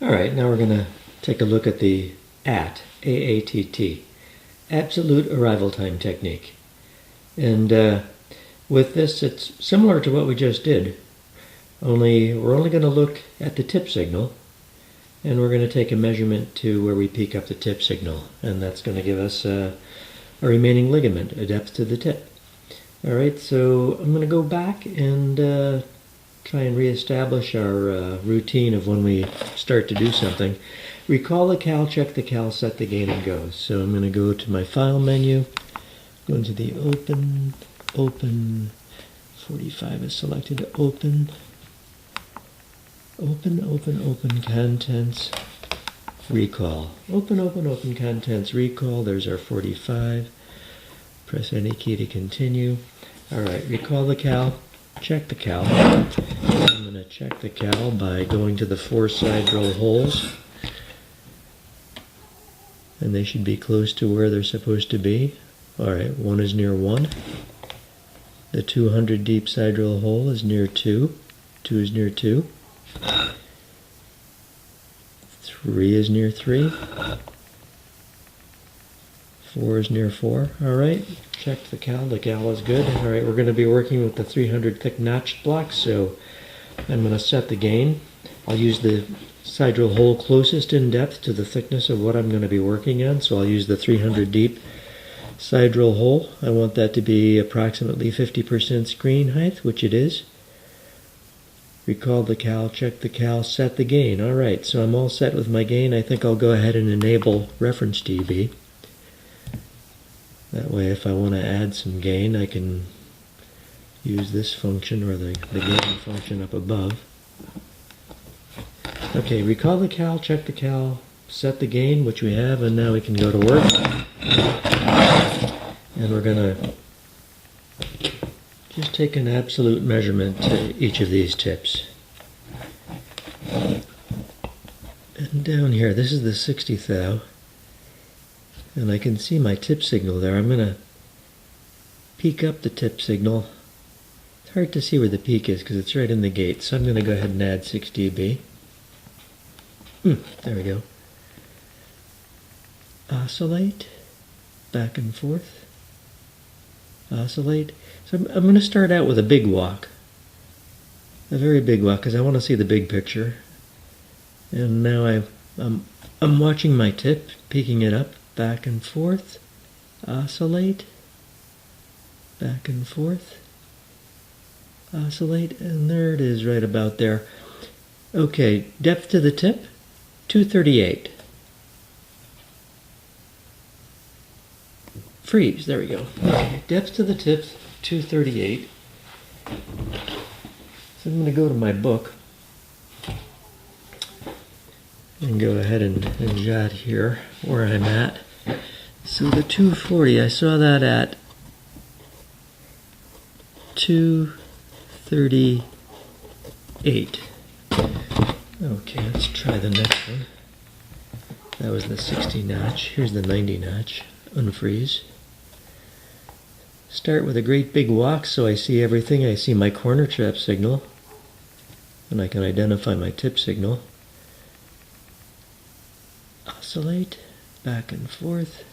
Alright, now we're going to take a look at the AATT, Absolute Arrival Time Technique. And with this, it's similar to what we just did, only we're only going to look at the tip signal, and we're going to take a measurement to where we peak up the tip signal, and that's going to give us a remaining ligament, a depth to the tip. Alright, so I'm going to go back and try and reestablish our routine of when we start to do something. Recall the cal, check the cal, set the gain, and go. So I'm going to go to my file menu, go into the open, 45 is selected, open, contents, recall. Open, contents, recall, there's our 45. Press any key to continue. Alright, recall the cal, check the cal. I'm going to check the cal by going to the 4 side drill holes. And they should be close to where they're supposed to be. Alright, 1 is near 1. The 200 deep side drill hole is near 2. 2 is near 2. 3 is near 3. 4 is near 4. Alright, check the cal is good. Alright, we're going to be working with the 300 thick notched blocks, so I'm going to set the gain. I'll use the side drill hole closest in depth to the thickness of what I'm going to be working on, so I'll use the 300 deep side drill hole. I want that to be approximately 50% screen height, which it is. Recall the cal, check the cal, set the gain. Alright, so I'm all set with my gain. I think I'll go ahead and enable reference dB. That way, if I want to add some gain, I can use this function or the gain function up above. Okay, recall the cal, check the cal, set the gain, which we have, and now we can go to work. And we're going to just take an absolute measurement to each of these tips. And down here, this is the 60th thou. And I can see my tip signal there. I'm going to peak up the tip signal. It's hard to see where the peak is because it's right in the gate. So I'm going to go ahead and add 6 dB. There we go. Oscillate. Back and forth. Oscillate. So I'm going to start out with a big walk. A very big walk because I want to see the big picture. And now I'm watching my tip, peaking it up. Back and forth, oscillate, back and forth, oscillate, and there it is right about there. Okay, depth to the tip, 238. Freeze, there we go. Okay, depth to the tip, 238. So I'm going to go to my book and go ahead and jot here where I'm at. So the 240, I saw that at 238. Okay, let's try the next one. That was the 60 notch. Here's the 90 notch. Unfreeze. Start with a great big walk so I see everything. I see my corner trap signal, and I can identify my tip signal. Oscillate, back and forth,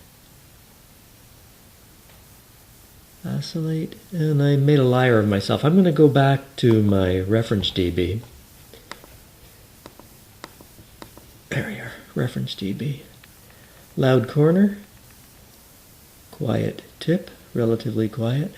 oscillate, and I made a liar of myself. I'm going to go back to my reference dB. There we are, reference dB. Loud corner, quiet tip, relatively quiet.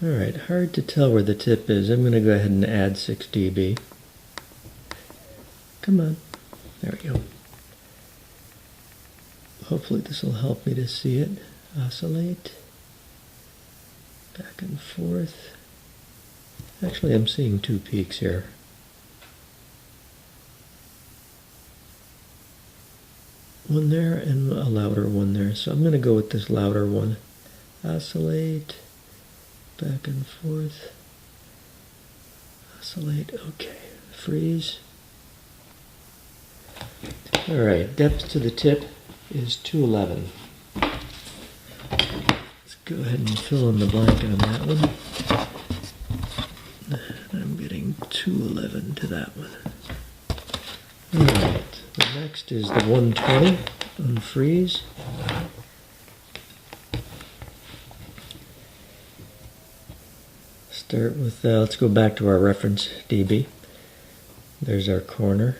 Alright, hard to tell where the tip is. I'm going to go ahead and add 6 dB. Come on. There we go. Hopefully this will help me to see it. Oscillate. Back and forth. Actually, I'm seeing 2 peaks here. One there and a louder one there. So I'm going to go with this louder one. Oscillate. Back and forth. Oscillate. Okay. Freeze. Alright, depth to the tip is 211. Let's go ahead and fill in the blank on that one. I'm getting 211 to that one. Alright, the next is the 120 on freeze. Start with, let's go back to our reference dB. There's our corner.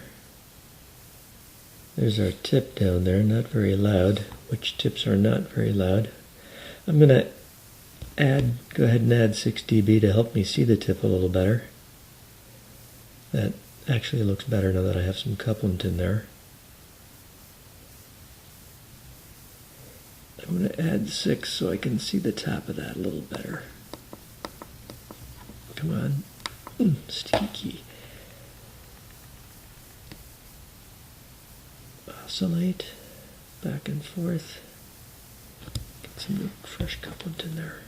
There's our tip down there, not very loud, which tips are not very loud. I'm going to go ahead and add 6 dB to help me see the tip a little better. That actually looks better now that I have some couplant in there. I'm going to add 6 so I can see the top of that a little better. Come on. Stinky. Oscillate. Back and forth. Get some fresh couplant in there.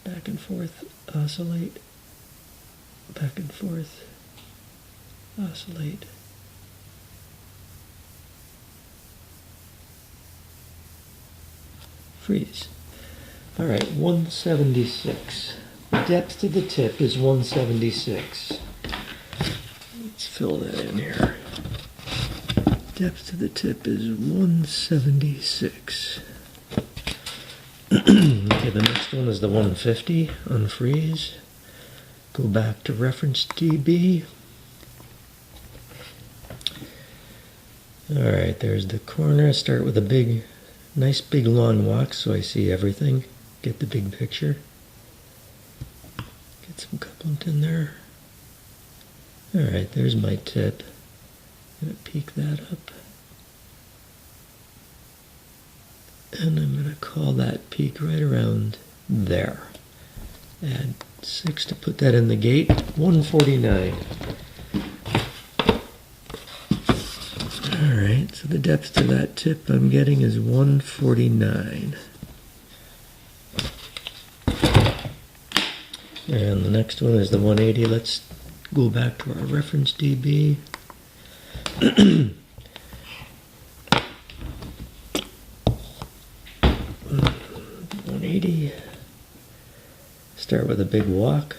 Back and forth. Oscillate. Back and forth. Oscillate. Freeze. Alright, 176. The depth to the tip is 176. Let's fill that in here. Depth to the tip is 176. Okay, the next one is the 150 on freeze. Go back to reference dB. Alright, there's the corner. Start with a nice big long walk so I see everything. Get the big picture. Get some couplant in there. Alright, there's my tip. I'm going to peak that up. And I'm going to call that peak right around there. Add 6 to put that in the gate. 149. Alright, so the depth to that tip I'm getting is 149. And the next one is the 180. Let's go back to our reference dB. 180. Start with a big walk.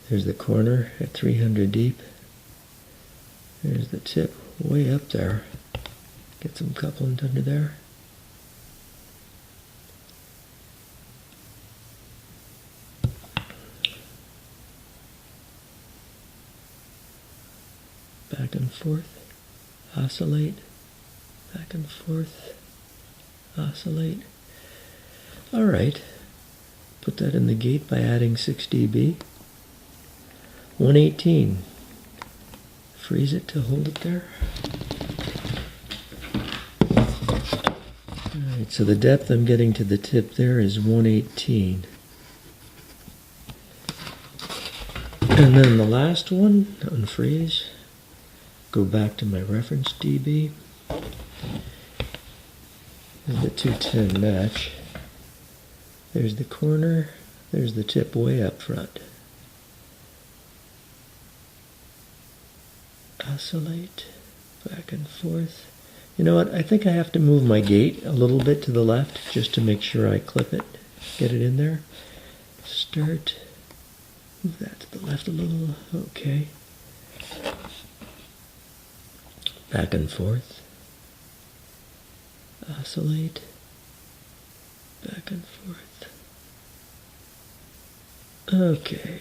There's the corner at 300 deep. There's the tip way up there. Get some couplant under there. Back and forth, oscillate, back and forth, oscillate. Alright, put that in the gate by adding 6 dB. 118. Freeze it to hold it there. Alright, so the depth I'm getting to the tip there is 118. And then the last one, unfreeze. Go back to my reference dB. There's the 210 match. There's the corner. There's the tip way up front. Oscillate, back and forth. You know what? I think I have to move my gate a little bit to the left just to make sure I clip it. Get it in there. Start. Move that to the left a little. Okay. Back and forth. Oscillate. Back and forth. Okay.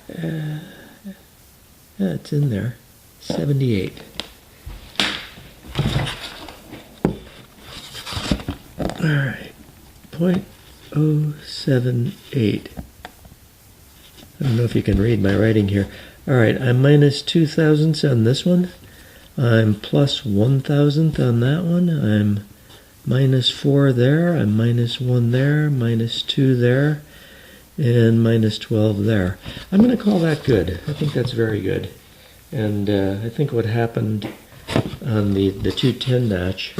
It's in there. 78. Alright. 0.078. I don't know if you can read my writing here. Alright, I'm minus 0.02 on this one. I'm plus 1,000th on that one. I'm minus 4 there. I'm minus 1 there. Minus 2 there. And minus 12 there. I'm going to call that good. I think that's very good. And I think what happened on the 210 notch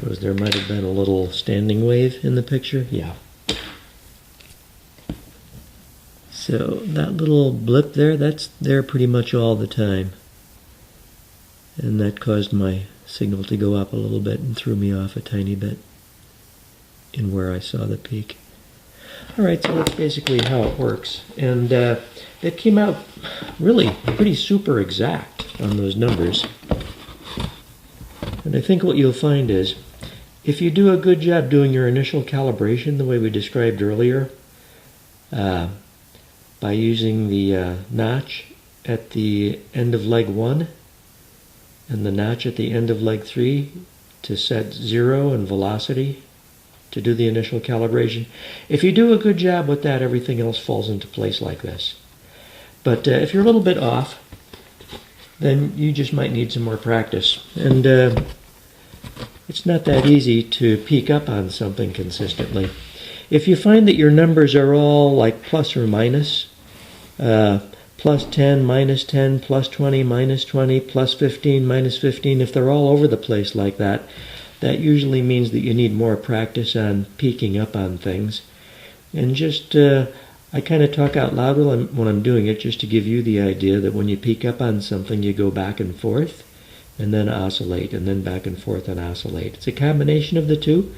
was there might have been a little standing wave in the picture. Yeah. So that little blip there, that's there pretty much all the time. and that caused my signal to go up a little bit and threw me off a tiny bit in where I saw the peak. Alright, so that's basically how it works, and it came out really pretty super exact on those numbers. And I think what you'll find is, if you do a good job doing your initial calibration the way we described earlier, by using the notch at the end of leg 1 and the notch at the end of leg 3 to set 0 and velocity to do the initial calibration. If you do a good job with that, everything else falls into place like this. But if you're a little bit off, then you just might need some more practice. And it's not that easy to peak up on something consistently. If you find that your numbers are all like plus or minus, plus 10, minus 10, plus 20, minus 20, plus 15, minus 15, if they're all over the place like that, that usually means that you need more practice on peaking up on things. And just, I kind of talk out loud when I'm doing it, just to give you the idea that when you peak up on something, you go back and forth, and then oscillate, and then back and forth and oscillate. It's a combination of the two,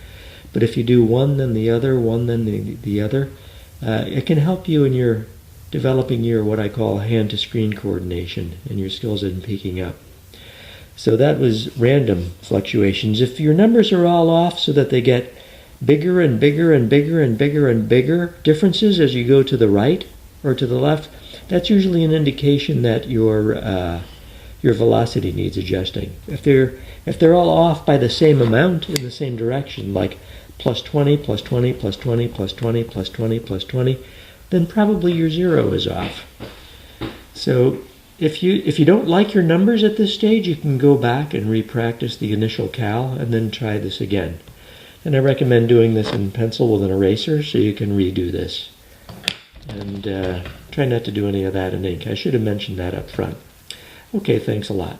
but if you do one, then the other, one, then the other, it can help you in your developing your, what I call, hand-to-screen coordination and your skills in peaking up. So that was random fluctuations. If your numbers are all off so that they get bigger and bigger and bigger and bigger and bigger differences as you go to the right or to the left, that's usually an indication that your velocity needs adjusting. If they're all off by the same amount in the same direction, like plus 20, plus 20, plus 20, plus 20, plus 20, plus 20, then probably your 0 is off. So if you don't like your numbers at this stage, you can go back and re-practice the initial cal and then try this again. And I recommend doing this in pencil with an eraser so you can redo this. And try not to do any of that in ink. I should have mentioned that up front. Okay, thanks a lot.